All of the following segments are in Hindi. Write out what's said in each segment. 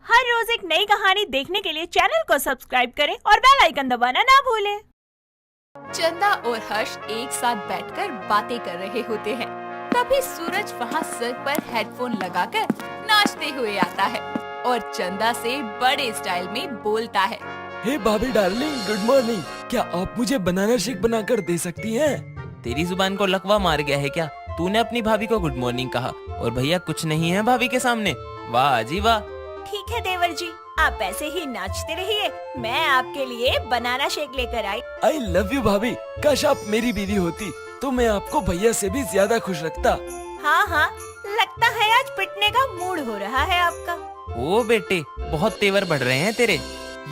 हर रोज एक नई कहानी देखने के लिए चैनल को सब्सक्राइब करें और बेल आइकन दबाना ना भूलें। चंदा और हर्ष एक साथ बैठकर बातें कर रहे होते हैं। तभी सूरज वहाँ सर पर हेडफोन लगाकर नाचते हुए आता है और चंदा से बड़े स्टाइल में बोलता है। हे भाभी डार्लिंग, गुड मॉर्निंग। क्या आप मुझे बनाना शेक बनाकर दे सकती हैं? तेरी जुबान को लकवा मार गया है क्या? तूने अपनी भाभी को गुड मॉर्निंग कहा और भैया कुछ नहीं है भाभी के सामने। वाह जी वाह। ठीक है देवर जी, आप ऐसे ही नाचते रहिए, मैं आपके लिए बनाना शेक लेकर आई लव यू भाभी। काश आप मेरी बीवी होती तो मैं आपको भैया से भी ज्यादा खुश रखता। हाँ हाँ, लगता है आज पिटने का मूड हो रहा है आपका। ओ बेटे, बहुत तेवर बढ़ रहे हैं तेरे।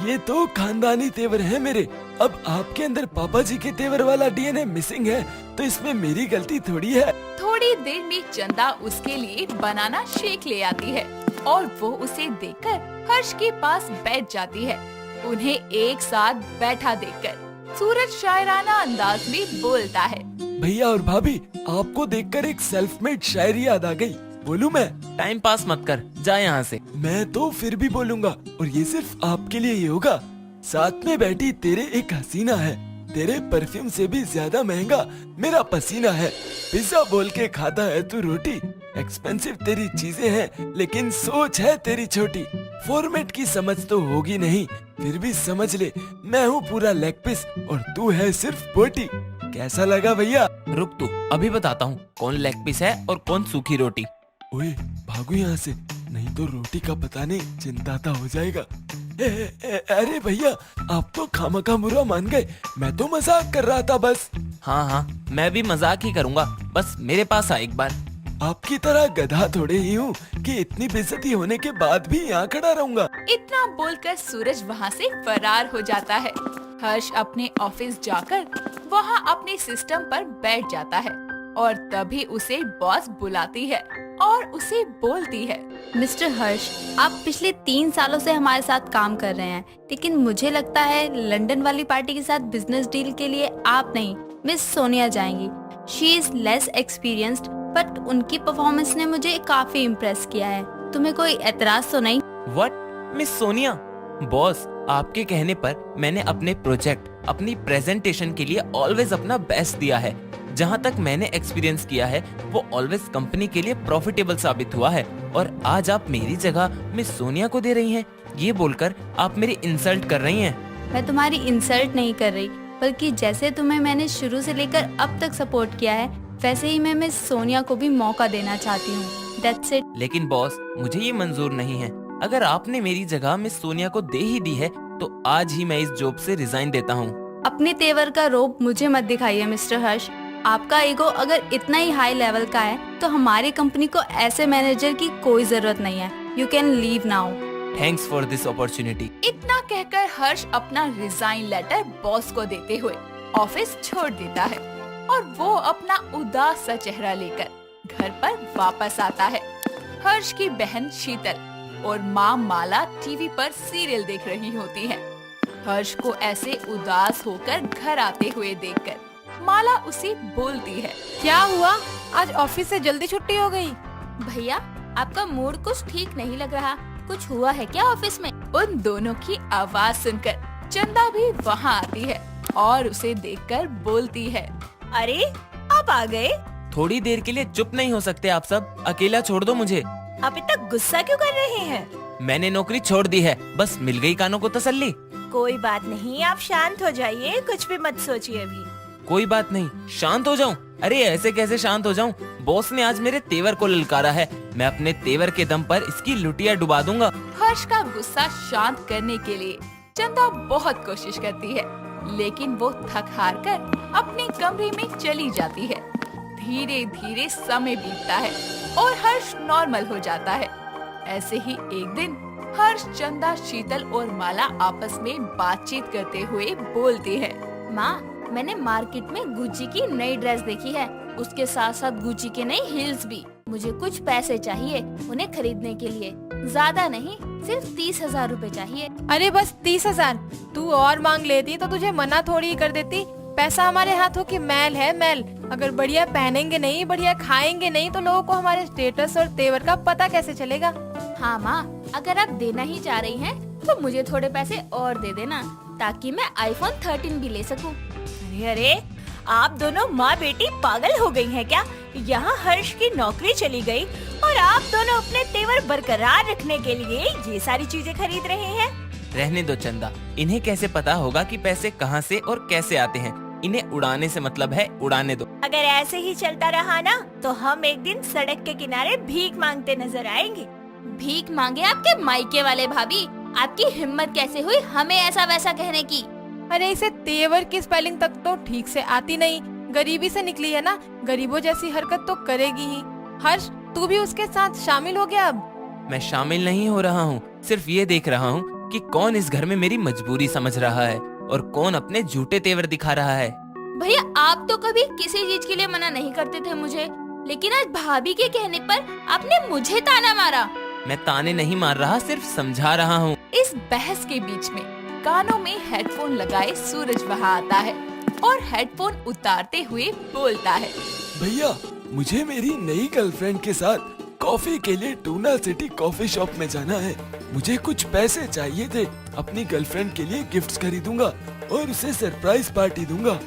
ये तो खानदानी तेवर है मेरे। अब आपके अंदर पापा जी के तेवर वाला डीएनए मिसिंग है तो इसमें मेरी गलती थोड़ी है। थोड़ी देर में चंदा उसके लिए बनाना शेक ले आती है और वो उसे देखकर हर्ष के पास बैठ जाती है। उन्हें एक साथ बैठा देखकर सूरज शायराना अंदाज में बोलता है। भैया और भाभी, आपको देखकर एक सेल्फ मेड शायरी याद आ गई। बोलूं मैं? टाइम पास मत कर, जा यहाँ से। मैं तो फिर भी बोलूंगा और ये सिर्फ आपके लिए ही होगा। साथ में बैठी तेरे एक हसीना है, तेरे परफ्यूम से भी ज्यादा महंगा मेरा पसीना है। पिज्जा बोल के खाता है तू रोटी, एक्सपेंसिव तेरी चीजें हैं लेकिन सोच है तेरी छोटी। फॉर्मेट की समझ तो होगी नहीं, फिर भी समझ ले मैं हूँ पूरा लेग पीस और तू है सिर्फ बोटी। कैसा लगा भैया? रुक तू, अभी बताता हूँ कौन लेग पीस है और कौन सूखी रोटी। ओए भागो यहाँ से, नहीं तो रोटी का पता नहीं चिंताता हो जाएगा। अरे भैया, आप तो खामखा बुरा मान गए, मैं तो मजाक कर रहा था बस। हाँ हाँ, मैं भी मजाक ही करूँगा, बस मेरे पास आ एक बार। आपकी तरह गधा थोड़े ही हूँ कि इतनी बेइज्जती होने के बाद भी यहाँ खड़ा रहूंगा। इतना बोलकर सूरज वहाँ से फरार हो जाता है। हर्ष अपने ऑफिस जाकर वहाँ अपने सिस्टम पर बैठ जाता है और तभी उसे बॉस बुलाती है और उसे बोलती है। मिस्टर हर्ष, आप पिछले 3 सालों से हमारे साथ काम कर रहे हैं, लेकिन मुझे लगता है लंदन वाली पार्टी के साथ बिजनेस डील के लिए आप नहीं, मिस सोनिया जाएंगी। She is less experienced, but उनकी परफॉर्मेंस ने मुझे काफी इम्प्रेस किया है। तुम्हें कोई एतराज तो नहीं? What, miss Sonia? बॉस, आपके कहने पर मैंने अपने प्रोजेक्ट, अपनी प्रेजेंटेशन के लिए ऑलवेज अपना बेस्ट दिया है। जहाँ तक मैंने एक्सपीरियंस किया है वो ऑलवेज कंपनी के लिए प्रॉफिटेबल साबित हुआ है और आज आप मेरी जगह मिस सोनिया को दे रही हैं। ये बोलकर आप मेरी इंसल्ट कर रही हैं। मैं तुम्हारी इंसल्ट नहीं कर रही, बल्कि जैसे तुम्हें मैंने शुरू से लेकर अब तक सपोर्ट किया है, वैसे ही मैं मिस सोनिया को भी मौका देना चाहती हूँ। That's it. लेकिन बॉस, मुझे ये मंजूर नहीं है। अगर आपने मेरी जगह मिस सोनिया को दे ही दी है तो आज ही मैं इस जॉब से रिजाइन देता हूँ। अपने तेवर का रोब मुझे मत दिखाइए मिस्टर हर्ष। आपका ईगो अगर इतना ही हाई लेवल का है तो हमारी कंपनी को ऐसे मैनेजर की कोई जरूरत नहीं है। You can leave now. Thanks for this opportunity. इतना कहकर हर्ष अपना रिजाइन लेटर बॉस को देते हुए ऑफिस छोड़ देता है और वो अपना उदास सा चेहरा लेकर घर पर वापस आता है। हर्ष की बहन शीतल और माँ माला टीवी पर सीरियल देख रही होती है। हर्ष को ऐसे उदास होकर घर आते हुए देखकर माला उसे बोलती है। क्या हुआ, आज ऑफिस से जल्दी छुट्टी हो गई? भैया, आपका मूड कुछ ठीक नहीं लग रहा, कुछ हुआ है क्या ऑफिस में? उन दोनों की आवाज सुनकर चंदा भी वहाँ आती है और उसे देखकर बोलती है। अरे, आप आ गए? थोड़ी देर के लिए चुप नहीं हो सकते आप सब? अकेला छोड़ दो मुझे। आप इतना गुस्सा क्यों कर रहे हैं? मैंने नौकरी छोड़ दी है, बस मिल गई कानों को तसल्ली। कोई बात नहीं, आप शांत हो जाइए, कुछ भी मत सोचिए अभी। कोई बात नहीं, शांत हो जाऊं? अरे ऐसे कैसे शांत हो जाऊं? बॉस ने आज मेरे तेवर को ललकारा है, मैं अपने तेवर के दम पर इसकी लुटिया डुबा दूंगा। हर्ष का गुस्सा शांत करने के लिए चंदा बहुत कोशिश करती है, लेकिन वो थक हार कर अपने कमरे में चली जाती है। धीरे धीरे समय बीतता है और हर्ष नॉर्मल हो जाता है। ऐसे ही एक दिन हर्ष, चंदा, शीतल और माला आपस में बातचीत करते हुए बोलती है। माँ, मैंने मार्केट में गुच्ची की नई ड्रेस देखी है, उसके साथ साथ गुच्ची के नए हील्स भी। मुझे कुछ पैसे चाहिए उन्हें खरीदने के लिए, ज्यादा नहीं, सिर्फ 30,000 रूपए चाहिए। अरे बस 30,000? तू और मांग लेती तो तुझे मना थोड़ी ही कर देती। पैसा हमारे हाथों की मैल है, मैल। अगर बढ़िया पहनेंगे नहीं, बढ़िया खाएंगे नहीं तो लोगों को हमारे स्टेटस और तेवर का पता कैसे चलेगा? हाँ माँ, अगर आप देना ही चाह रही हैं, तो मुझे थोड़े पैसे और दे देना ताकि मैं आईफोन 13 भी ले सकूं। अरे अरे, आप दोनों माँ बेटी पागल हो गई हैं क्या? यहाँ हर्ष की नौकरी चली गई और आप दोनों अपने तेवर बरकरार रखने के लिए ये सारी चीजें खरीद रहे हैं। रहने दो चंदा, इन्हें कैसे पता होगा कि पैसे कहाँ से और कैसे आते हैं? इन्हें उड़ाने से मतलब है, उड़ाने दो। अगर ऐसे ही चलता रहा ना तो हम एक दिन सड़क के किनारे भीख मांगते नजर आएंगे। भीख मांगे आपके मायके वाले भाभी? आपकी हिम्मत कैसे हुई हमें ऐसा वैसा कहने की? अरे इसे तेवर की स्पेलिंग तक तो ठीक से आती नहीं, गरीबी से निकली है ना, गरीबों जैसी हरकत तो करेगी ही। हर्ष, तू भी उसके साथ शामिल हो गया अब? मैं शामिल नहीं हो रहा हूँ, सिर्फ ये देख रहा हूँ कि कौन इस घर में मेरी मजबूरी समझ रहा है और कौन अपने झूठे तेवर दिखा रहा है। भैया, आप तो कभी किसी चीज के लिए मना नहीं करते थे मुझे, लेकिन आज भाभी के कहने पर आपने मुझे ताना मारा। मैं ताने नहीं मार रहा, सिर्फ समझा रहा हूँ। इस बहस के बीच में कानों में हेडफोन लगाए सूरज वहाँ आता है और हेडफोन उतारते हुए बोलता है, भैया, मुझे मेरी नई गर्लफ्रेंड के साथ कॉफी के लिए टूना सिटी कॉफी शॉप में जाना है। मुझे कुछ पैसे चाहिए थे, अपनी गर्लफ्रेंड के लिए गिफ्ट्स खरीदूंगा और उसे सरप्राइज पार्टी दूंगा।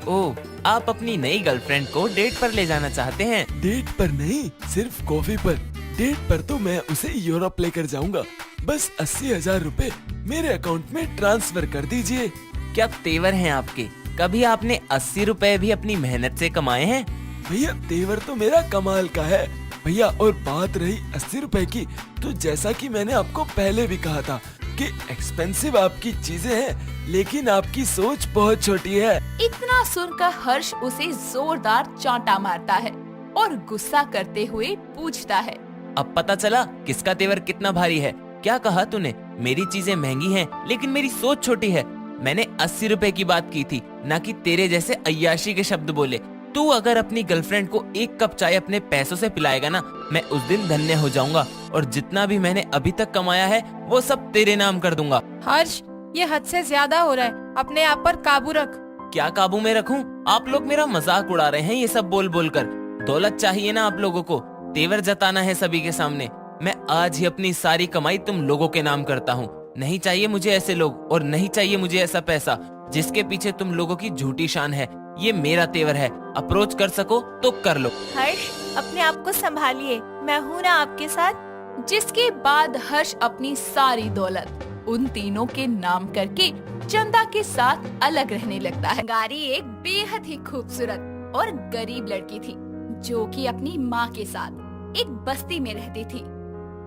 ओह, आप अपनी नई गर्लफ्रेंड को डेट पर ले जाना चाहते हैं? डेट पर नहीं, सिर्फ कॉफी पर। डेट पर तो मैं उसे यूरोप लेकर जाऊंगा। बस 80,000 रुपए मेरे अकाउंट में ट्रांसफर कर दीजिए। क्या तेवर हैं आपके? कभी आपने 80 रुपए भी अपनी मेहनत से कमाए हैं? भैया, तेवर तो मेरा कमाल का है भैया। और बात रही 80 रुपए की, तो जैसा कि मैंने आपको पहले भी कहा था कि एक्सपेंसिव आपकी चीजें हैं, लेकिन आपकी सोच बहुत छोटी है। इतना सुनकर हर्ष उसे जोरदार चांटा मारता है और गुस्सा करते हुए पूछता है, अब पता चला किसका तेवर कितना भारी है। क्या कहा तूने? मेरी चीजें महंगी हैं, लेकिन मेरी सोच छोटी है। मैंने 80 रुपए की बात की थी, ना कि तेरे जैसे अय्याशी के शब्द बोले। तू अगर अपनी गर्लफ्रेंड को 1 कप चाय अपने पैसों से पिलाएगा ना, मैं उस दिन धन्य हो जाऊंगा और जितना भी मैंने अभी तक कमाया है वो सब तेरे नाम कर दूंगा। हर्ष, ये हद से ज्यादा हो रहा है, अपने आप पर काबू रख। क्या काबू में रखूं? आप लोग मेरा मजाक उड़ा रहे हैं ये सब बोल बोल कर। दौलत चाहिए ना आप लोगों को, तेवर जताना है सभी के सामने। मैं आज ही अपनी सारी कमाई तुम लोगों के नाम करता हूँ। नहीं चाहिए मुझे ऐसे लोग और नहीं चाहिए मुझे ऐसा पैसा जिसके पीछे तुम लोगों की झूठी शान है। ये मेरा तेवर है, अप्रोच कर सको तो कर लो। हर्ष, अपने आप को संभालिए, मैं हूँ ना आपके साथ। जिसके बाद हर्ष अपनी सारी दौलत उन तीनों के नाम करके चंदा के साथ अलग रहने लगता है। गारी एक बेहद ही खूबसूरत और गरीब लड़की थी जो कि अपनी माँ के साथ एक बस्ती में रहती थी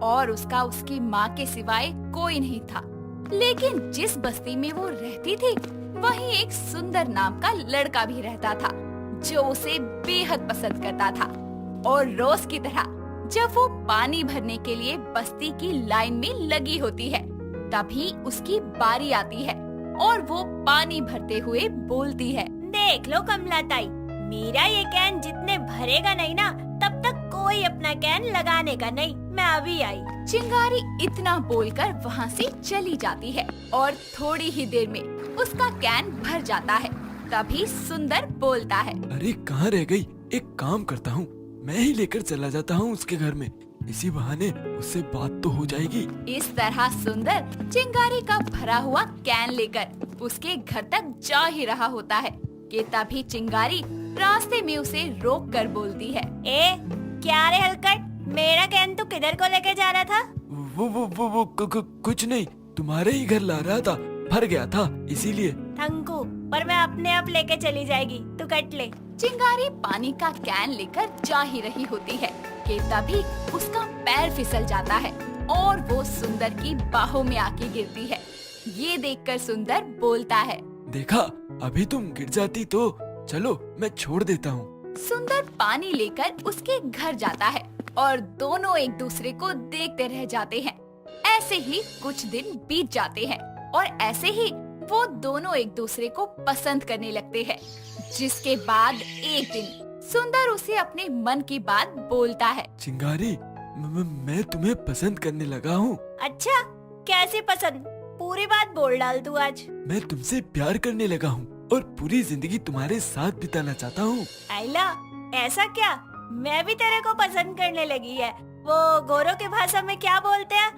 और उसका उसकी माँ के सिवाय कोई नहीं था। लेकिन जिस बस्ती में वो रहती थी वहीं एक सुंदर नाम का लड़का भी रहता था जो उसे बेहद पसंद करता था। और रोज की तरह जब वो पानी भरने के लिए बस्ती की लाइन में लगी होती है, तभी उसकी बारी आती है और वो पानी भरते हुए बोलती है, देख लो कमला ताई, मेरा ये कैन जितने भरेगा नहीं ना, तब तक कोई अपना कैन लगाने का नहीं। मैं अभी आई। चिंगारी इतना बोलकर वहाँ से चली जाती है और थोड़ी ही देर में उसका कैन भर जाता है। तभी सुंदर बोलता है, अरे कहाँ रह गई? एक काम करता हूँ, मैं ही लेकर चला जाता हूँ उसके घर में। इसी बहाने उससे बात तो हो जाएगी। इस तरह सुंदर चिंगारी का भरा हुआ कैन लेकर उसके घर तक जा ही रहा होता है कि तभी चिंगारी रास्ते में उसे रोक कर बोलती है, ए, क्या रे हलकट, मेरा कैन तू किधर को लेके जा रहा था? वो कुछ नहीं, तुम्हारे ही घर ला रहा था, भर गया था इसीलिए। थंकू, पर मैं अपने आप लेके चली जाएगी, तू कट ले। चिंगारी पानी का कैन लेकर जा ही रही होती है कि तभी उसका पैर फिसल जाता है और वो सुंदर की बाहों में आके गिरती है। ये देखकर सुंदर बोलता है, देखा, अभी तुम गिर जाती तो चलो मैं छोड़ देता हूँ। सुंदर पानी लेकर उसके घर जाता है और दोनों एक दूसरे को देखते रह जाते हैं। ऐसे ही कुछ दिन बीत जाते हैं और ऐसे ही वो दोनों एक दूसरे को पसंद करने लगते हैं। जिसके बाद एक दिन सुंदर उसे अपने मन की बात बोलता है, चिंगारी, मैं तुम्हें पसंद करने लगा हूँ। अच्छा, कैसे पसंद? पूरी बात बोल डाल तू आज। मैं तुमसे प्यार करने लगा हूँ और पूरी जिंदगी तुम्हारे साथ बिताना चाहता हूँ। आइला, ऐसा क्या? मैं भी तेरे को पसंद करने लगी है। वो गोरों की भाषा में क्या बोलते हैं?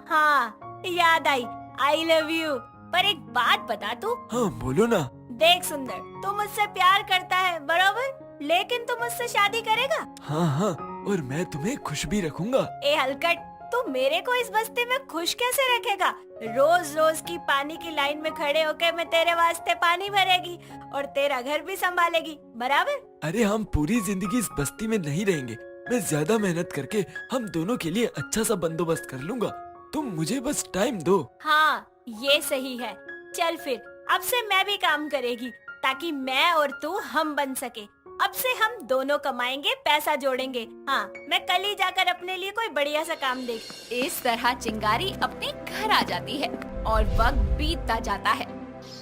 हाँ याद आई, आई लव यू। पर एक बात बता तू। हाँ बोलो ना। देख सुंदर, तू मुझसे प्यार करता है बराबर, लेकिन तू मुझसे शादी करेगा? हाँ हाँ, और मैं तुम्हें खुश भी रखूंगा। ए हलकट, तू मेरे को इस बस्ती में खुश कैसे रखेगा? रोज रोज की पानी की लाइन में खड़े होकर मैं तेरे वास्ते पानी भरेगी और तेरा घर भी संभालेगी, बराबर? अरे हम पूरी जिंदगी इस बस्ती में नहीं रहेंगे। मैं ज्यादा मेहनत करके हम दोनों के लिए अच्छा सा बंदोबस्त कर लूंगा। तुम मुझे बस टाइम दो। हाँ ये सही है। चल फिर अब से मैं भी काम करेगी ताकि मैं और तू हम बन सके। अब से हम दोनों कमाएंगे, पैसा जोड़ेंगे। हाँ, मैं कल ही जाकर अपने लिए कोई बढ़िया सा काम देख। इस तरह चिंगारी अपने घर आ जाती है और वक्त बीतता जाता है।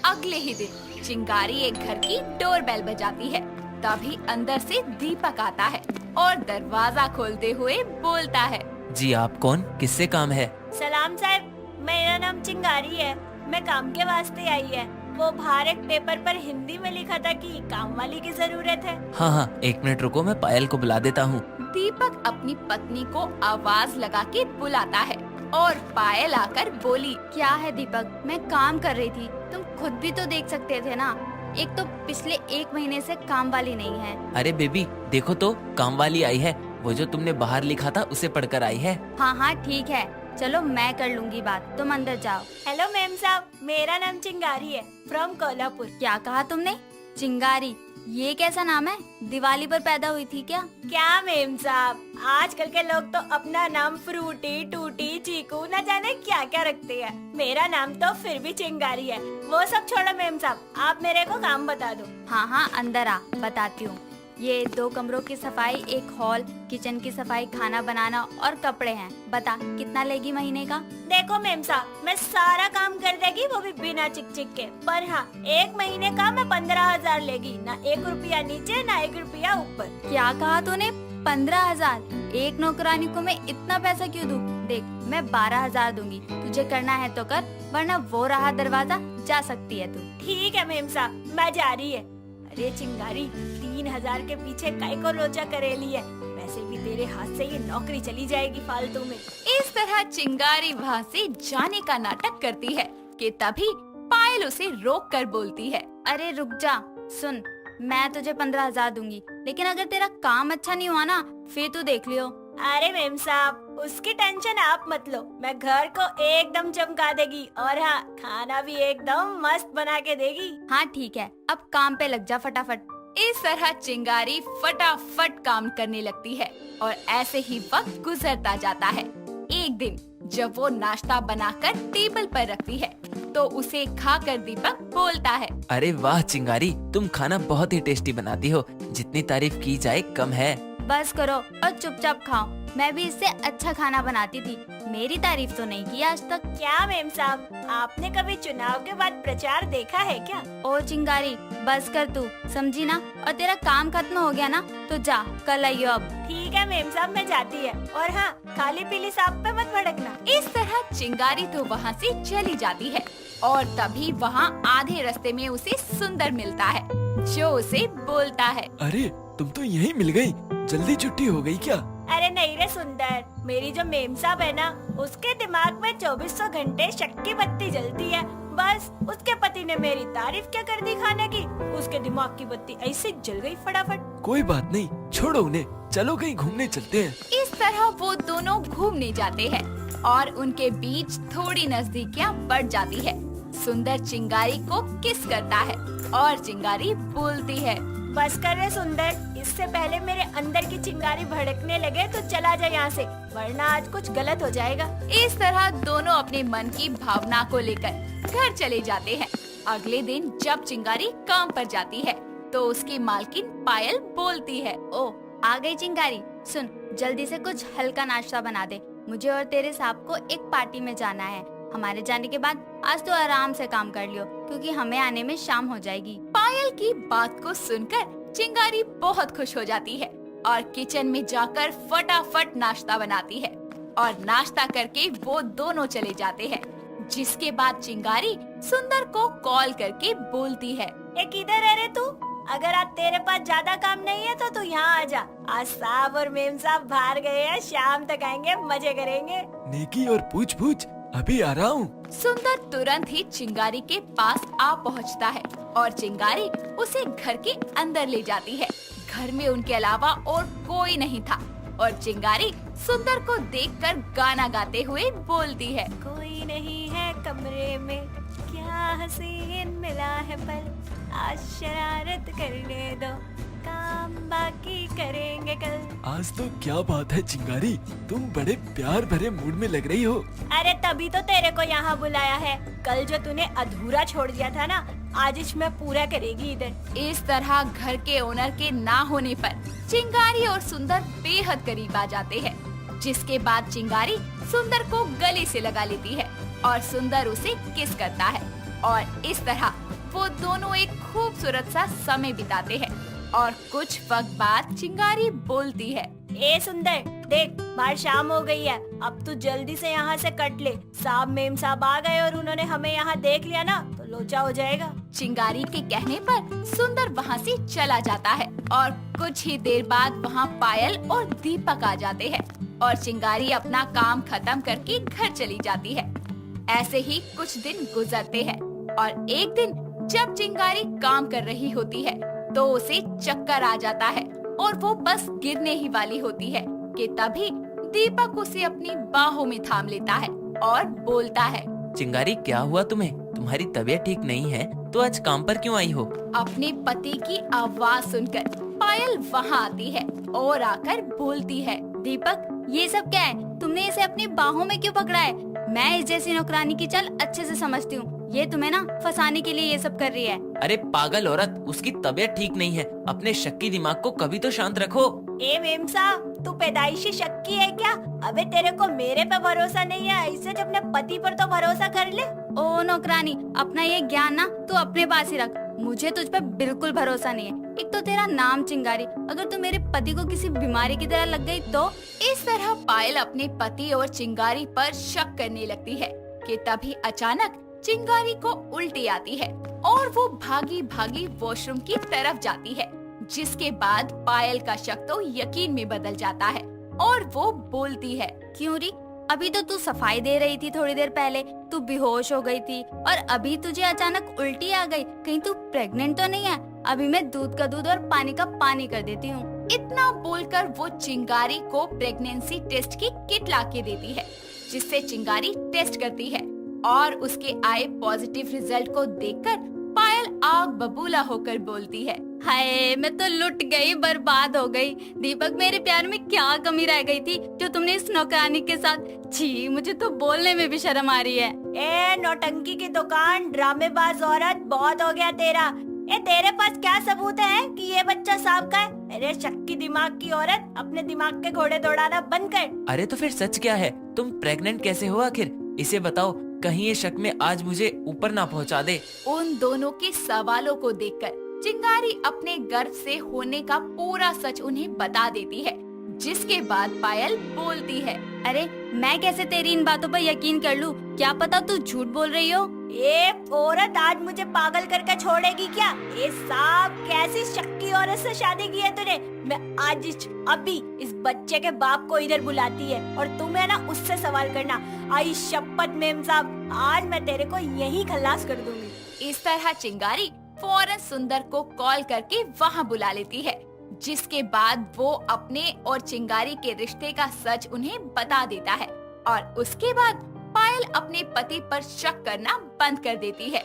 अगले ही दिन चिंगारी एक घर की डोरबेल बजाती है। तभी अंदर से दीपक आता है और दरवाजा खोलते हुए बोलता है, जी आप कौन, किससे काम है? सलाम साहब, मेरा नाम चिंगारी है। मैं काम के वास्ते आई है। वो बाहर एक पेपर पर हिंदी में लिखा था कि काम वाली की जरूरत है। हाँ हाँ, एक मिनट रुको, मैं पायल को बुला देता हूँ। दीपक अपनी पत्नी को आवाज लगा के बुलाता है और पायल आकर बोली, क्या है दीपक, मैं काम कर रही थी, तुम खुद भी तो देख सकते थे ना। एक तो पिछले 1 महीने से काम वाली नहीं है। अरे बेबी देखो तो, काम वाली आई है। वो जो तुमने बाहर लिखा था उसे पढ़कर आई है। हाँ हाँ ठीक है, चलो मैं कर लूंगी बात, तुम अंदर जाओ। हेलो मैम साहब, मेरा नाम चिंगारी है, फ्रॉम कोल्हापुर। क्या कहा तुमने? चिंगारी? ये कैसा नाम है? दिवाली पर पैदा हुई थी क्या? क्या मैम साहब, आजकल के लोग तो अपना नाम फ्रूटी, टूटी, चीकू न जाने क्या क्या रखते हैं। मेरा नाम तो फिर भी चिंगारी है। वो सब छोड़ो मैम साहब, आप मेरे को काम बता दो। हाँ हाँ अंदर आ, बताती हूँ। ये 2 कमरों की सफाई, एक हॉल, किचन की सफाई, खाना बनाना और कपड़े हैं। बता कितना लेगी महीने का? देखो मैम साहब, मैं सारा काम कर देगी, वो भी बिना चिक चिक के। पर हाँ, 1 महीने का मैं 15,000 लेगी, ना 1 रुपया नीचे ना 1 रुपया ऊपर। क्या कहा तूने? 15,000? एक नौकरानी को मैं इतना पैसा क्यों दूं? देख मैं 12,000 दूंगी, तुझे करना है तो कर, वरना वो रहा दरवाजा, जा सकती है तू। ठीक है मैम साहब, मैं जा रही है। अरे चिंगारी, 3,000 के पीछे काय को लोचा करेली है? वैसे भी तेरे हाथ से ये नौकरी चली जाएगी फालतू में। इस तरह चिंगारी वहाँ से जाने का नाटक करती है कि तभी पायल उसे रोक कर बोलती है, अरे रुक जा, सुन, मैं तुझे 15,000 दूंगी, लेकिन अगर तेरा काम अच्छा नहीं हुआ ना, फिर तू देख लियो। अरे मैम साहब, उसकी टेंशन आप मत लो, मैं घर को एकदम चमका देगी और हाँ, खाना भी एकदम मस्त बना के देगी। हाँ ठीक है, अब काम पे लग जा फटाफट। इस तरह चिंगारी फटाफट काम करने लगती है और ऐसे ही वक्त गुजरता जाता है। एक दिन जब वो नाश्ता बनाकर टेबल पर रखती है तो उसे खाकर दीपक बोलता है, अरे वाह चिंगारी, तुम खाना बहुत ही टेस्टी बनाती हो। जितनी तारीफ की जाए कम है। बस करो और चुपचाप खाओ, मैं भी इससे अच्छा खाना बनाती थी, मेरी तारीफ तो नहीं की आज तक। क्या मैम साहब, आपने कभी चुनाव के बाद प्रचार देखा है क्या? ओ चिंगारी, बस कर तू, समझी ना? और तेरा काम खत्म हो गया ना तो जा, कल आइयो अब। ठीक है मैम साहब, मैं जाती है। और हाँ, खाली पीली सांप पे मत भड़कना। इस तरह चिंगारी तो वहाँ से चली जाती है और तभी वहाँ आधे रास्ते में उसे सुंदर मिलता है, जो उसे बोलता है, अरे तुम तो यहीं मिल गई, जल्दी छुट्टी हो गई क्या? अरे नहीं रे सुंदर, मेरी जो मेम साहब है ना, उसके दिमाग में 2400 घंटे शक्की बत्ती जलती है। बस उसके पति ने मेरी तारीफ क्या कर दी खाने की, उसके दिमाग की बत्ती ऐसे जल गई फटाफट। कोई बात नहीं, छोड़ो उन्हें, चलो कहीं घूमने चलते हैं। इस तरह वो दोनों घूमने जाते हैं और उनके बीच थोड़ी नजदीकियां बढ़ जाती है। सुंदर चिंगारी को किस करता है और चिंगारी बोलती है, बस कर रे सुंदर, इससे पहले मेरे अंदर की चिंगारी भड़कने लगे तो चला जा यहाँ से, वरना आज कुछ गलत हो जाएगा। इस तरह दोनों अपने मन की भावना को लेकर घर चले जाते हैं। अगले दिन जब चिंगारी काम पर जाती है तो उसकी मालकिन पायल बोलती है, ओ आ गई चिंगारी, सुन जल्दी से कुछ हल्का नाश्ता बना दे, मुझे और तेरे साहब को एक पार्टी में जाना है। हमारे जाने के बाद आज तो आराम से काम कर लियो, क्योंकि हमें आने में शाम हो जाएगी। पायल की बात को सुनकर चिंगारी बहुत खुश हो जाती है और किचन में जाकर फटाफट नाश्ता बनाती है और नाश्ता करके वो दोनों चले जाते हैं। जिसके बाद चिंगारी सुंदर को कॉल करके बोलती है, ए किधर है रे तू? अगर आज तेरे पास ज्यादा काम नहीं है तो तू यहाँ आ जा। आज साहब और मेम साहब बाहर गए हैं, शाम तक आएंगे, मजे करेंगे। नेकी और पूछ पूछ, अभी आ रहा हूँ। सुंदर तुरंत ही चिंगारी के पास आ पहुंचता है और चिंगारी उसे घर के अंदर ले जाती है। घर में उनके अलावा और कोई नहीं था और चिंगारी सुंदर को देखकर गाना गाते हुए बोलती है, कोई नहीं है कमरे में, क्या हसीन मिला है पल, आज शरारत करने दो, काम बाकी करेंगे कल। आज तो क्या बात है चिंगारी, तुम बड़े प्यार भरे मूड में लग रही हो। अरे तभी तो तेरे को यहाँ बुलाया है। कल जो तूने अधूरा छोड़ दिया था ना, आज इसमें पूरा करेगी इधर। इस तरह घर के ओनर के ना होने पर चिंगारी और सुंदर बेहद करीब आ जाते हैं, जिसके बाद चिंगारी सुंदर को गले से लगा लेती है और सुंदर उसे किस करता है और इस तरह वो दोनों एक खूबसूरत सा समय बिताते हैं। और कुछ वक्त बाद चिंगारी बोलती है, ए सुंदर, देख बाहर शाम हो गई है, अब तू जल्दी से यहाँ से कट ले। साहब मेम साहब आ गए और उन्होंने हमें यहाँ देख लिया ना तो लोचा हो जाएगा। चिंगारी के कहने पर सुंदर वहाँ से चला जाता है और कुछ ही देर बाद वहाँ पायल और दीपक आ जाते हैं और चिंगारी अपना काम खत्म करके घर चली जाती है। ऐसे ही कुछ दिन गुजरते हैं और एक दिन जब चिंगारी काम कर रही होती है तो उसे चक्कर आ जाता है और वो बस गिरने ही वाली होती है कि तभी दीपक उसे अपनी बाहों में थाम लेता है और बोलता है, चिंगारी क्या हुआ तुम्हें? तुम्हारी तबीयत ठीक नहीं है तो आज काम पर क्यों आई हो? अपने पति की आवाज सुनकर पायल वहाँ आती है और आकर बोलती है, दीपक, ये सब क्या है? तुमने इसे अपनी बाहों में क्यों पकड़ा है? मैं इस जैसी नौकरानी की चाल अच्छे से समझती हूँ। ये तुम्हें ना फंसाने के लिए ये सब कर रही है। अरे पागल औरत, उसकी तबीयत ठीक नहीं है। अपने शक्की दिमाग को कभी तो शांत रखो। ए मेम साहब, तू पैदाइशी शक्की है क्या? अबे तेरे को मेरे पे भरोसा नहीं है, इससे अपने पति पर तो भरोसा कर ले। ओ नौकरानी, अपना ये ज्ञान ना तू अपने पास ही रख। मुझे तुझ पे बिल्कुल भरोसा नहीं है। एक तो तेरा नाम चिंगारी, अगर तू मेरे पति को किसी बीमारी की तरह लग गई तो। इस तरह पायल अपने पति और चिंगारी पर शक करने लगती है कि तभी अचानक चिंगारी को उल्टी आती है और वो भागी भागी वॉशरूम की तरफ जाती है, जिसके बाद पायल का शक तो यकीन में बदल जाता है और वो बोलती है, क्यों री? अभी तो तू सफाई दे रही थी, थोड़ी देर पहले तू बेहोश हो गई थी और अभी तुझे अचानक उल्टी आ गई। कहीं तू प्रेग्नेंट तो नहीं है? अभी मैं दूध का दूध और पानी का पानी कर देती हूँ। इतना बोलकर वो चिंगारी को प्रेगनेंसी टेस्ट की किट लाके देती है, जिससे चिंगारी टेस्ट करती है और उसके आए पॉजिटिव रिजल्ट को देखकर पायल आग बबूला होकर बोलती है, हाय, मैं तो लुट गई, बर्बाद हो गई। दीपक, मेरे प्यार में क्या कमी रह गई थी जो तुमने इस नौकरानी के साथ? छी, मुझे तो बोलने में भी शर्म आ रही है। ए नौटंकी की दुकान, ड्रामेबाज औरत, बहुत हो गया तेरा। ए तेरे पास क्या सबूत है कि ये बच्चा सांप का है? अरे शक्की दिमाग की औरत, अपने दिमाग के घोड़े दौड़ाना बंद कर। अरे तो फिर सच क्या है? तुम प्रेग्नेंट कैसे हो आखिर? इसे बताओ, कहीं ये शक में आज मुझे ऊपर ना पहुंचा दे। उन दोनों के सवालों को देखकर चिंगारी अपने गर्भ से होने का पूरा सच उन्हें बता देती है, जिसके बाद पायल बोलती है, अरे मैं कैसे तेरी इन बातों पर यकीन कर लूं? क्या पता तू झूठ बोल रही हो। ये औरत आज मुझे पागल करके छोड़ेगी क्या? ये सांप, कैसी शक्की औरत से शादी की है तूने? मैं आज अभी इस बच्चे के बाप को इधर बुलाती है और तुम्हें ना उससे सवाल करना। आई शपथ मेम साहब, आज मैं तेरे को यही खल्लास कर दूंगी। इस तरह चिंगारी फौरन सुंदर को कॉल करके वहाँ बुला लेती है, जिसके बाद वो अपने और चिंगारी के रिश्ते का सच उन्हें बता देता है और उसके बाद पायल अपने पति पर शक करना बंद कर देती है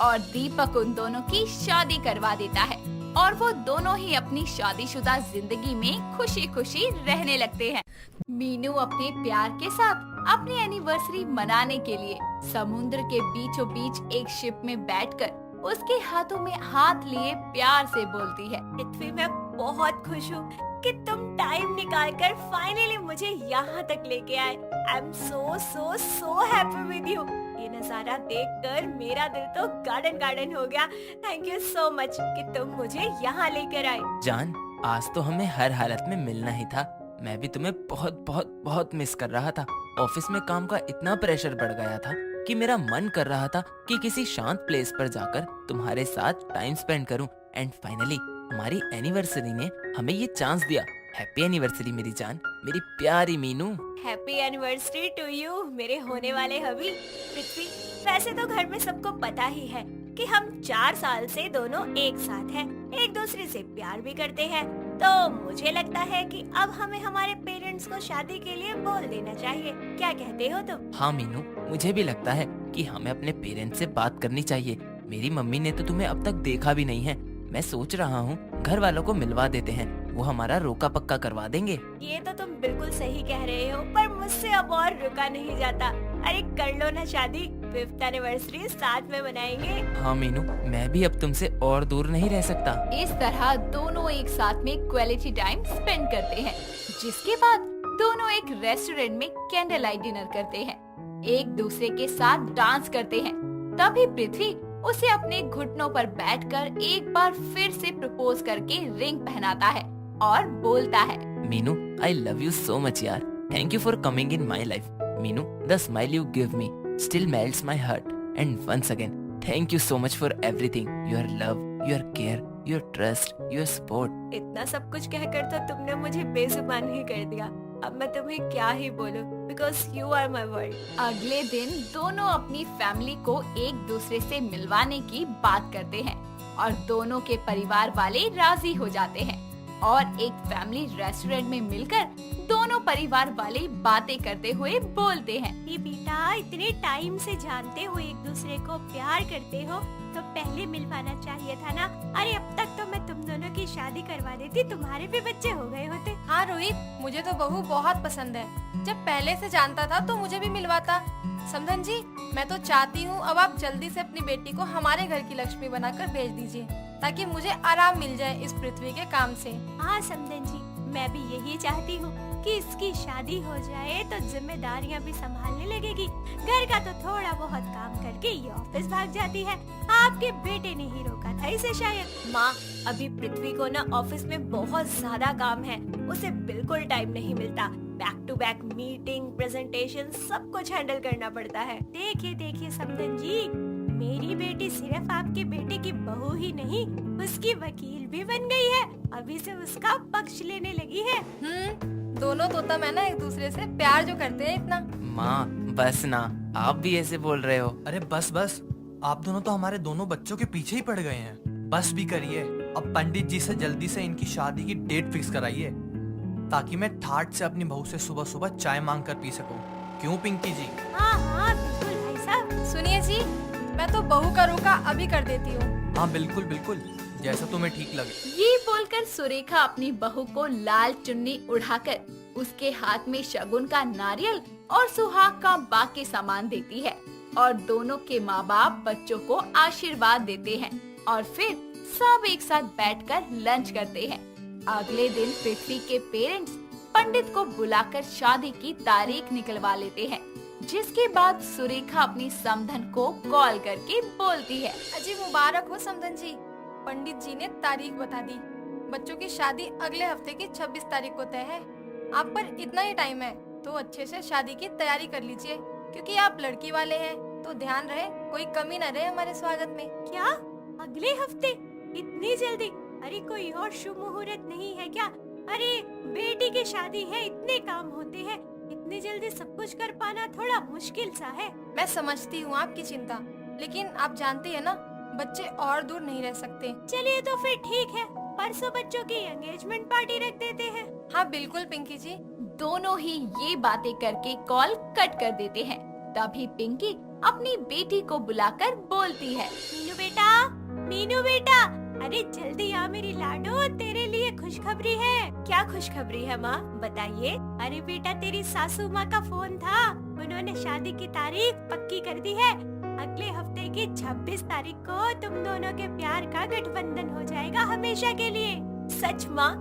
और दीपक उन दोनों की शादी करवा देता है और वो दोनों ही अपनी शादीशुदा जिंदगी में खुशी खुशी रहने लगते हैं। मीनू अपने प्यार के साथ अपनी एनिवर्सरी मनाने के लिए समुद्र के बीचों बीच एक शिप में बैठकर उसके हाथों में हाथ लिए प्यार से बोलती है, पृथ्वी, मैं बहुत खुश हूँ कि तुम टाइम निकाल कर फाइनली मुझे यहाँ तक लेके आए। I am so so so happy with you. ये नजारा देखकर मेरा दिल तो गार्डन गार्डन हो गया। थैंक यू सो मच कि तुम मुझे यहाँ लेकर आए। जान, आज तो हमें हर हालत में मिलना ही था। मैं भी तुम्हें बहुत बहुत बहुत मिस कर रहा था। ऑफिस में काम का इतना प्रेशर बढ़ गया था कि मेरा मन कर रहा था कि किसी शांत प्लेस पर जाकर तुम्हारे साथ टाइम स्पेंड करूं। एंड फाइनली हमारी एनिवर्सरी ने हमें ये चांस दिया। हैप्पी एनिवर्सरी मेरी जान, मेरी प्यारी Meenu. Happy anniversary to you मेरे होने वाले हबी पृथ्वी। वैसे तो घर में सबको पता ही है कि हम 4 साल से दोनों एक साथ हैं, एक दूसरे से प्यार भी करते हैं। तो मुझे लगता है कि अब हमें हमारे पेरेंट्स को शादी के लिए बोल देना चाहिए। क्या कहते हो तुम? हाँ मीनू, मुझे भी लगता है कि हमें अपने पेरेंट्स से बात करनी चाहिए। मेरी मम्मी ने तो तुम्हें अब तक देखा भी नहीं है। मैं सोच रहा हूँ घर वालों को मिलवा देते हैं, वो हमारा रोका पक्का करवा देंगे। ये तो तुम बिल्कुल सही कह रहे हो, पर मुझसे अब और रुका नहीं जाता। अरे कर लो ना शादी, 5th एनिवर्सरी साथ में मनाएंगे। हाँ मीनू, मैं भी अब तुमसे और दूर नहीं रह सकता। इस तरह दोनों एक साथ में क्वालिटी टाइम स्पेंड करते हैं, जिसके बाद दोनों एक रेस्टोरेंट में कैंडल लाइट डिनर करते हैं, एक दूसरे के साथ डांस करते हैं। तभी पृथ्वी उसे अपने घुटनों पर बैठकर एक बार फिर से प्रपोज करके रिंग पहनाता है और बोलता है, Meenu, I love you so much यार। Thank you for coming in my life. Meenu, the smile you give me still melts my heart. And once again thank you so much for everything, your love, your care, your trust, your support. इतना सब कुछ कहकर तो तुमने मुझे बेजुबान ही कर दिया। अब मैं तुम्हें क्या ही बोलूं, because you are my world. अगले दिन दोनों अपनी फैमिली को एक दूसरे से मिलवाने की बात करते हैं और दोनों के परिवार वाले राजी हो जाते हैं और एक फैमिली रेस्टोरेंट में मिलकर दोनों परिवार वाले बातें करते हुए बोलते हैं, ये बेटा, इतने टाइम से जानते हो एक दूसरे को, प्यार करते हो, तो पहले मिलवाना चाहिए था ना। अरे अब तक तो मैं तुम दोनों की शादी करवा देती, तुम्हारे भी बच्चे हो गए होते। हाँ रोहित, मुझे तो बहू बहुत पसंद है। जब पहले से जानता था तो मुझे भी मिलवाता। समधन जी, मैं तो चाहती हूँ अब आप जल्दी से अपनी बेटी को हमारे घर की लक्ष्मी बनाकर भेज दीजिए, ताकि मुझे आराम मिल जाए इस पृथ्वी के काम से। हाँ समधन जी, मैं भी यही चाहती हूँ कि इसकी शादी हो जाए तो जिम्मेदारियाँ भी संभालने लगेगी। घर का तो थोड़ा बहुत काम करके ये ऑफिस भाग जाती है। आपके बेटे ने ही रोका था इसे शायद। माँ, अभी पृथ्वी को ना ऑफिस में बहुत ज्यादा काम है, उसे बिल्कुल टाइम नहीं मिलता। Back to back meeting, presentation, सब कुछ हैंडल करना पड़ता है। देखिए देखिए समधन जी, मेरी बेटी सिर्फ आपके बेटे की बहू ही नहीं, उसकी वकील भी बन गई है। अभी से उसका पक्ष लेने लगी है। दोनों तोता मैना एक दूसरे से प्यार जो करते हैं इतना। माँ बस ना, आप भी ऐसे बोल रहे हो। अरे बस बस, आप दोनों तो हमारे दोनों बच्चों के पीछे ही पड़ गए हैं। बस भी करिए, अब पंडित जी से जल्दी से इनकी शादी की डेट फिक्स कराइए, ताकि मैं ठाट से अपनी बहू से सुबह सुबह चाय मांग कर पी सकूं। क्यों पिंकी जी? हाँ हाँ बिल्कुल भाई साहब। सुनिए जी, मैं तो बहू का रोका अभी कर देती हूँ। हाँ बिल्कुल बिल्कुल, जैसा तुम्हें ठीक लगे। ये बोलकर सुरेखा अपनी बहू को लाल चुन्नी उड़ाकर उसके हाथ में शगुन का नारियल और सुहाग का बाकी सामान देती है और दोनों के माँ बाप बच्चों को आशीर्वाद देते हैं और फिर सब एक साथ बैठकर लंच करते हैं। अगले दिन पृथ्वी के पेरेंट्स पंडित को बुलाकर शादी की तारीख निकलवा लेते हैं, जिसके बाद सुरेखा अपनी समधन को कॉल करके बोलती है, अजी मुबारक हो समधन जी, पंडित जी ने तारीख बता दी। बच्चों की शादी अगले हफ्ते की 26 तारीख को तय है। आप पर इतना ही टाइम है, तो अच्छे से शादी की तैयारी कर लीजिए, क्योंकि आप लड़की वाले हैं, तो ध्यान रहे कोई कमी न रहे हमारे स्वागत में। क्या अगले हफ्ते? इतनी जल्दी? अरे कोई और शुभ मुहूर्त नहीं है क्या? अरे बेटी की शादी है, इतने काम होते हैं, इतनी जल्दी सब कुछ कर पाना थोड़ा मुश्किल सा है। मैं समझती हूँ आपकी चिंता, लेकिन आप जानती है ना, बच्चे और दूर नहीं रह सकते। चलिए तो फिर ठीक है, परसों बच्चों की एंगेजमेंट पार्टी रख देते हैं। हाँ बिल्कुल पिंकी जी। दोनों ही ये बातें करके कॉल कट कर देते हैं। तभी पिंकी अपनी बेटी को बुलाकर बोलती है, मीनू बेटा, मीनू बेटा, अरे जल्दी आ मेरी लाडो, तेरे लिए खुशखबरी है। क्या खुशखबरी है माँ, बताइए। अरे बेटा, तेरी सासू माँ का फोन था, उन्होंने शादी की तारीख पक्की कर दी है। अगले हफ्ते की 26 तारीख को तुम दोनों के प्यार का गठबंधन हो जाएगा हमेशा के लिए। सच माँ,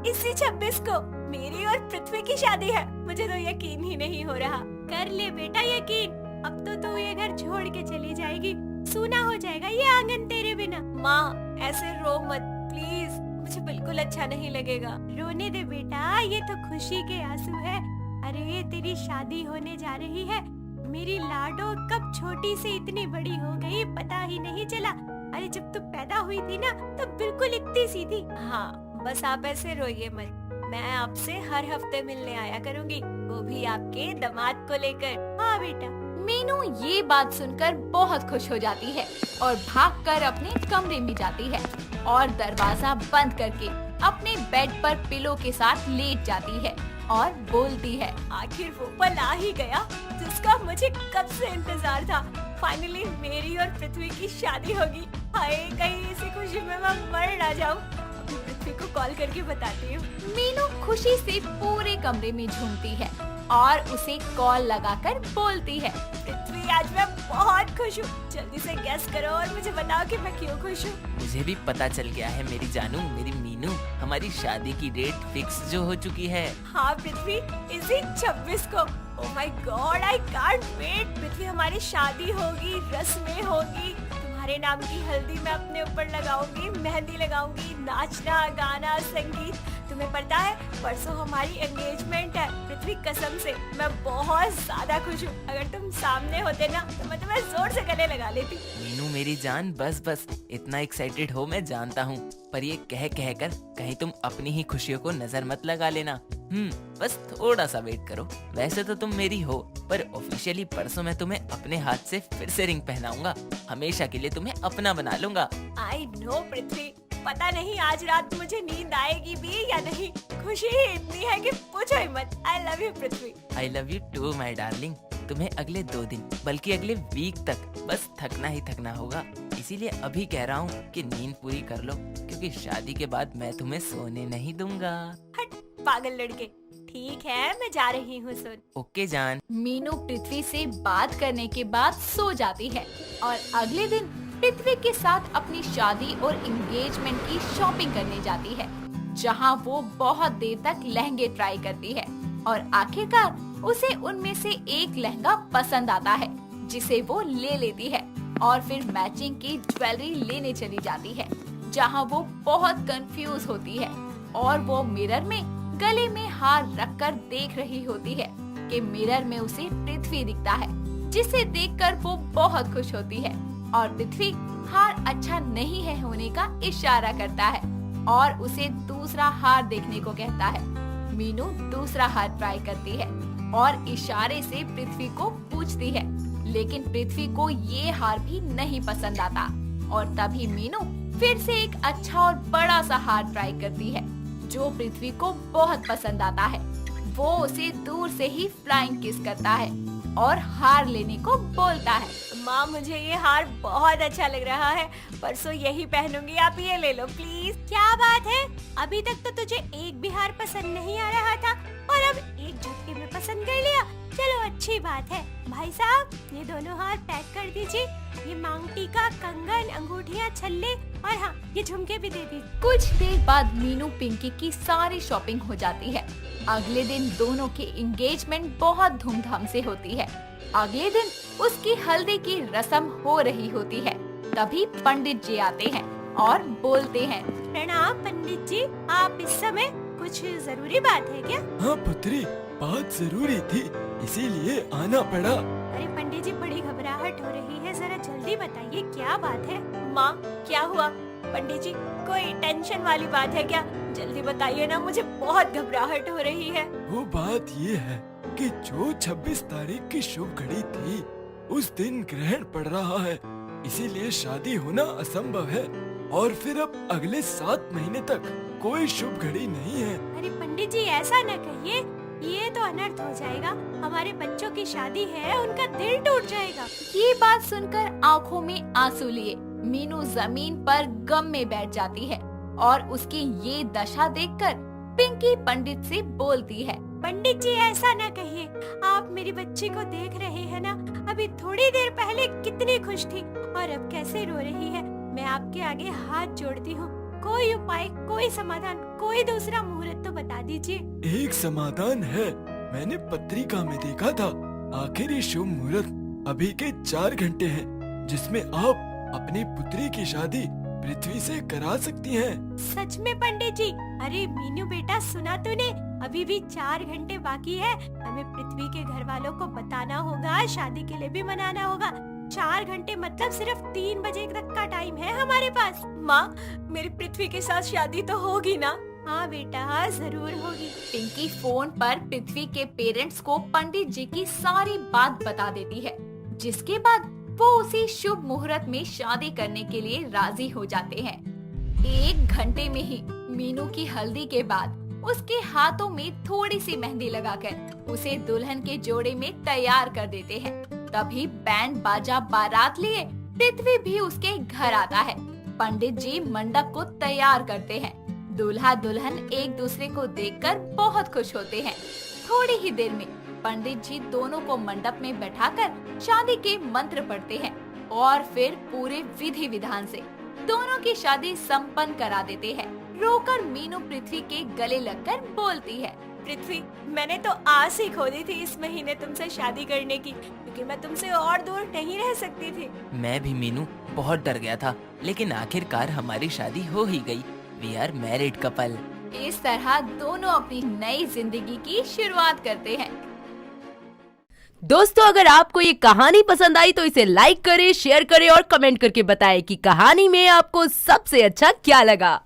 इसी 26 को मेरी और पृथ्वी की शादी है। मुझे तो यकीन ही नहीं हो रहा। कर ले बेटा यकीन, अब तो तू ये घर छोड़ के चली जाएगी, सूना हो जाएगा ये आंगन तेरे बिना। माँ ऐसे रो मत प्लीज, मुझे बिल्कुल अच्छा नहीं लगेगा। रोने दे बेटा, ये तो खुशी के आंसू है। अरे तेरी शादी होने जा रही है, मेरी लाडो कब छोटी से इतनी बड़ी हो गई पता ही नहीं चला। अरे जब तू पैदा हुई थी ना तो बिल्कुल इतनी सी थी। हाँ बस आप ऐसे रोइए मत, मैं आपसे हर हफ्ते मिलने आया करूँगी, वो भी आपके दामाद को लेकर। हाँ बेटा। मीनू ये बात सुनकर बहुत खुश हो जाती है और भागकर अपने कमरे में जाती है और दरवाजा बंद करके अपने बेड पर पिलो के साथ लेट जाती है और बोलती है, आखिर वो पल आ ही गया जिसका मुझे कब से इंतजार था। फाइनली मेरी और पृथ्वी की शादी होगी। हाय कहीं इसी खुशी में मैं मर ना जाऊं। अभी पृथ्वी को कॉल करके बताती हूँ। मीनू खुशी से पूरे कमरे में झूमती है और उसे कॉल लगाकर बोलती है, पृथ्वी आज मैं बहुत खुश हूँ, जल्दी से गेस करो और मुझे बताओ कि मैं क्यों खुश हूँ। मुझे भी पता चल गया है मेरी जानू, मेरी मीनू, हमारी शादी की डेट फिक्स जो हो चुकी है। हाँ पृथ्वी, इसी 26 को। Oh my god, I can't wait. Prithvi हमारी शादी होगी, रस्में होगी, तुम्हारे नाम की हल्दी मैं अपने ऊपर लगाऊंगी, मेहंदी लगाऊंगी, नाचना गाना संगीत। तुम्हें पता है परसों हमारी एंगेजमेंट है। पृथ्वी कसम से मैं बहुत ज्यादा खुश हूँ। अगर तुम सामने होते ना तो मैं तुम्हें जोर से गले लगा लेती। मीनू मेरी जान, बस बस इतना एक्साइटेड हो मैं जानता हूँ, पर ये कह कर कहीं तुम अपनी ही खुशियों को नजर मत लगा लेना। बस थोड़ा सा वेट करो। वैसे तो तुम मेरी हो, पर ऑफिशियली परसों मैं तुम्हें अपने हाथ से फिर से रिंग पहनाऊंगा, हमेशा के लिए तुम्हें अपना बना लूंगा। आई नो पृथ्वी, पता नहीं आज रात मुझे नींद आएगी भी या नहीं। खुशी ही इतनी है कि पूछो ही मत। I love you Prithvi. I love you too my darling. तुम्हें अगले 2 दिन बल्कि अगले वीक तक बस थकना ही थकना होगा, इसीलिए अभी कह रहा हूँ कि नींद पूरी कर लो, क्योंकि शादी के बाद मैं तुम्हें सोने नहीं दूंगा। हट पागल लड़के। ठीक है मैं जा रही हूँ सोन। ओके जान। मीनू पृथ्वी से बात करने के बाद सो जाती है और अगले दिन पृथ्वी के साथ अपनी शादी और एंगेजमेंट की शॉपिंग करने जाती है, जहां वो बहुत देर तक लहंगे ट्राई करती है और आखिरकार उसे उनमें से एक लहंगा पसंद आता है, जिसे वो ले लेती है और फिर मैचिंग की ज्वेलरी लेने चली जाती है, जहां वो बहुत कंफ्यूज होती है और वो मिरर में गले में हार रखकर देख रही होती है कि मिरर में उसे पृथ्वी दिखता है, जिसे देखकर वो बहुत खुश होती है और पृथ्वी हार अच्छा नहीं है होने का इशारा करता है और उसे दूसरा हार देखने को कहता है। मीनू दूसरा हार ट्राई करती है और इशारे से पृथ्वी को पूछती है, लेकिन पृथ्वी को ये हार भी नहीं पसंद आता और तभी मीनू फिर से एक अच्छा और बड़ा सा हार ट्राई करती है, जो पृथ्वी को बहुत पसंद आता है। वो उसे दूर से ही फ्लाइंग किस करता है और हार लेने को बोलता है। माँ मुझे ये हार बहुत अच्छा लग रहा है, परसों यही पहनूंगी, आप ये ले लो प्लीज। क्या बात है, अभी तक तो तुझे एक भी हार पसंद नहीं आ रहा था और अब एक झटके में पसंद कर लिया। चलो अच्छी बात है। भाई साहब ये दोनों हार पैक कर दीजिए, ये मांग टीका, कंगन, अंगूठियाँ, छल्ले और हाँ ये झुमके भी दे दीजिए। कुछ देर बाद मीनू पिंकी की सारी शॉपिंग हो जाती है। अगले दिन दोनों की एंगेजमेंट बहुत धूमधाम से होती है। अगले दिन उसकी हल्दी की रस्म हो रही होती है। तभी पंडित जी आते हैं और बोलते हैं, प्रणाम पंडित जी, आप इस समय कुछ जरूरी बात है क्या? हाँ पुत्री, बात जरूरी थी, इसीलिए आना पड़ा। अरे पंडित जी बड़ी घबराहट हो रही है, जरा जल्दी बताइए क्या बात है। माँ क्या हुआ? पंडित जी कोई टेंशन वाली बात है क्या? जल्दी बताइए ना, मुझे बहुत घबराहट हो रही है। वो बात ये है कि जो 26 तारीख की शुभ घड़ी थी, उस दिन ग्रहण पड़ रहा है, इसीलिए शादी होना असंभव है और फिर अब अगले 7 महीने तक कोई शुभ घड़ी नहीं है। अरे पंडित जी ऐसा न कहिए, ये तो अनर्थ हो जाएगा। हमारे बच्चों की शादी है, उनका दिल टूट जाएगा। ये बात सुनकर आंखों में आंसू लिए मीनू जमीन पर गम में बैठ जाती है और उसकी ये दशा देखकर पिंकी पंडित से बोलती है, पंडित जी ऐसा न कहिए, आप मेरी बच्ची को देख रहे हैं ना, अभी थोड़ी देर पहले कितनी खुश थी और अब कैसे रो रही है। मैं आपके आगे हाथ जोड़ती हूँ, कोई उपाय, कोई समाधान, कोई दूसरा मुहूर्त तो बता दीजिए। एक समाधान है, मैंने पत्रिका में देखा था। आखिरी शुभ मुहूर्त अभी के 4 घंटे हैं, जिसमें आप अपनी पुत्री की शादी पृथ्वी से करा सकती हैं। सच में पंडित जी? अरे मीनू बेटा सुना तूने, अभी भी 4 घंटे बाकी है। हमें पृथ्वी के घर वालों को बताना होगा, शादी के लिए भी मनाना होगा। 4 घंटे मतलब सिर्फ 3 बजे तक का टाइम है हमारे पास। माँ, मेरी पृथ्वी के साथ शादी तो होगी ना? हाँ बेटा, हाँ जरूर होगी। पिंकी फोन पर पृथ्वी के पेरेंट्स को पंडित जी की सारी बात बता देती है, जिसके बाद वो उसी शुभ मुहूर्त में शादी करने के लिए राजी हो जाते हैं। 1 घंटे में ही मीनू की हल्दी के बाद उसके हाथों में थोड़ी सी मेहंदी लगाकर उसे दुल्हन के जोड़े में तैयार कर देते हैं। तभी बैंड बाजा बारात लिए पृथ्वी भी उसके घर आता है। पंडित जी मंडप को तैयार करते हैं। दूल्हा दुल्हन एक दूसरे को देखकर बहुत खुश होते हैं। थोड़ी ही देर में पंडित जी दोनों को मंडप में बैठाकर शादी के मंत्र पढ़ते हैं और फिर पूरे विधि विधान से दोनों की शादी संपन्न करा देते हैं। रोकर मीनू पृथ्वी के गले लगकर बोलती है, पृथ्वी, मैंने तो आस ही खो दी थी इस महीने तुमसे शादी करने की, क्योंकि मैं तुमसे और दूर नहीं रह सकती थी। मैं भी मीनू बहुत डर गया था, लेकिन आखिरकार हमारी शादी हो ही गई। We are married couple. इस तरह दोनों अपनी नई जिंदगी की शुरुआत करते हैं। दोस्तों, अगर आपको ये कहानी पसंद आई तो इसे लाइक करें, शेयर करें और कमेंट करके बताएं कि कहानी में आपको सबसे अच्छा क्या लगा।